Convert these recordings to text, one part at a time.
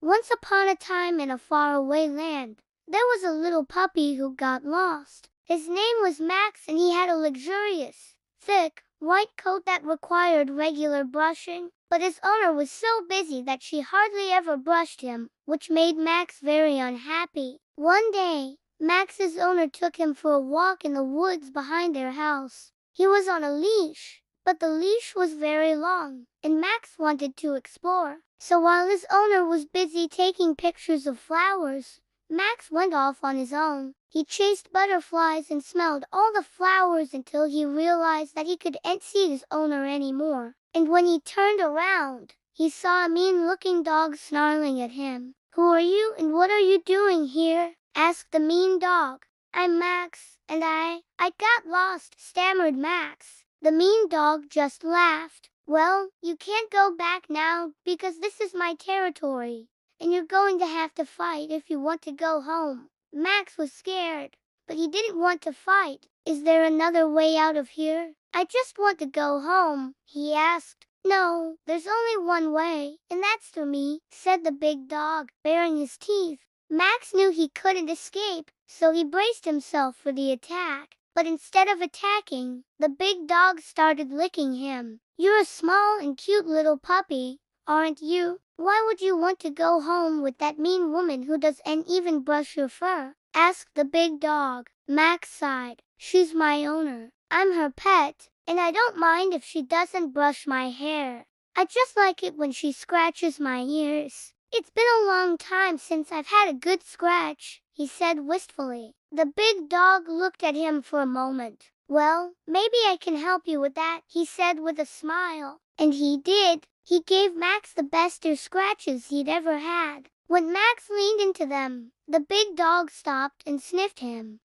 Once upon a time in a faraway land, there was a little puppy who got lost. His name was Max, and he had a luxurious, thick, white coat that required regular brushing, but his owner was so busy that she hardly ever brushed him, which made Max very unhappy. One day, Max's owner took him for a walk in the woods behind their house. He was on a leash, but the leash was very long, and Max wanted to explore. So while his owner was busy taking pictures of flowers, Max went off on his own. He chased butterflies and smelled all the flowers until he realized that he couldn't see his owner anymore. And when he turned around, he saw a mean-looking dog snarling at him. "Who are you and what are you doing here?" asked the mean dog. "I'm Max, and I got lost," stammered Max. The mean dog just laughed. "Well, you can't go back now because this is my territory, and you're going to have to fight if you want to go home." Max was scared, but he didn't want to fight. "Is there another way out of here? I just want to go home," he asked. "No, there's only one way, and that's through me," said the big dog, baring his teeth. Max knew he couldn't escape, so he braced himself for the attack. But instead of attacking, the big dog started licking him. "You're a small and cute little puppy, aren't you? Why would you want to go home with that mean woman who doesn't even brush your fur?" asked the big dog. Max sighed. "She's my owner. I'm her pet, and I don't mind if she doesn't brush my hair. I just like it when she scratches my ears. It's been a long time since I've had a good scratch," he said wistfully. The big dog looked at him for a moment. "Well, maybe I can help you with that," he said with a smile. And he did. He gave Max the best ear scratches he'd ever had. When Max leaned into them, the big dog stopped and sniffed him.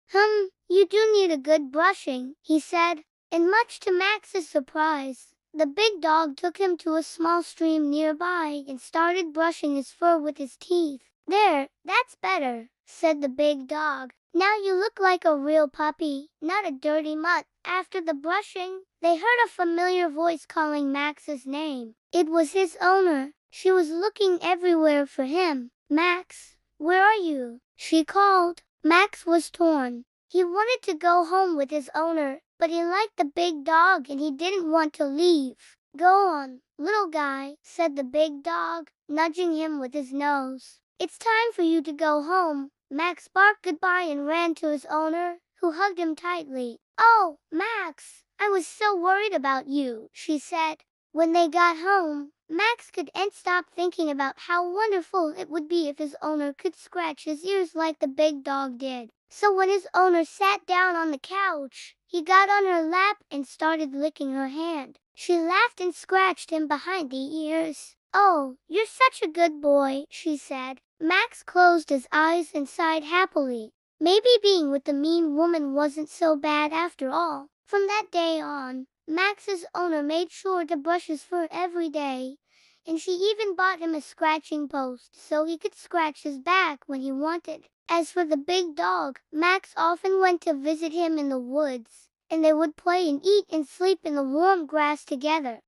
You do need a good brushing," he said. And much to Max's surprise, the big dog took him to a small stream nearby and started brushing his fur with his teeth. "There, that's better," said the big dog. "Now you look like a real puppy, not a dirty mutt." After the brushing, they heard a familiar voice calling Max's name. It was his owner. She was looking everywhere for him. "Max, where are you?" she called. Max was torn. He wanted to go home with his owner, but he liked the big dog and he didn't want to leave. "Go on, little guy," said the big dog, nudging him with his nose. "It's time for you to go home." Max barked goodbye and ran to his owner, who hugged him tightly. "Oh, Max, I was so worried about you," she said. When they got home, Max couldn't stop thinking about how wonderful it would be if his owner could scratch his ears like the big dog did. So when his owner sat down on the couch, he got on her lap and started licking her hand. She laughed and scratched him behind the ears. "Oh, you're such a good boy," she said. Max closed his eyes and sighed happily. Maybe being with the mean woman wasn't so bad after all. From that day on, Max's owner made sure to brush his fur every day, and she even bought him a scratching post so he could scratch his back when he wanted. As for the big dog, Max often went to visit him in the woods, and they would play and eat and sleep in the warm grass together.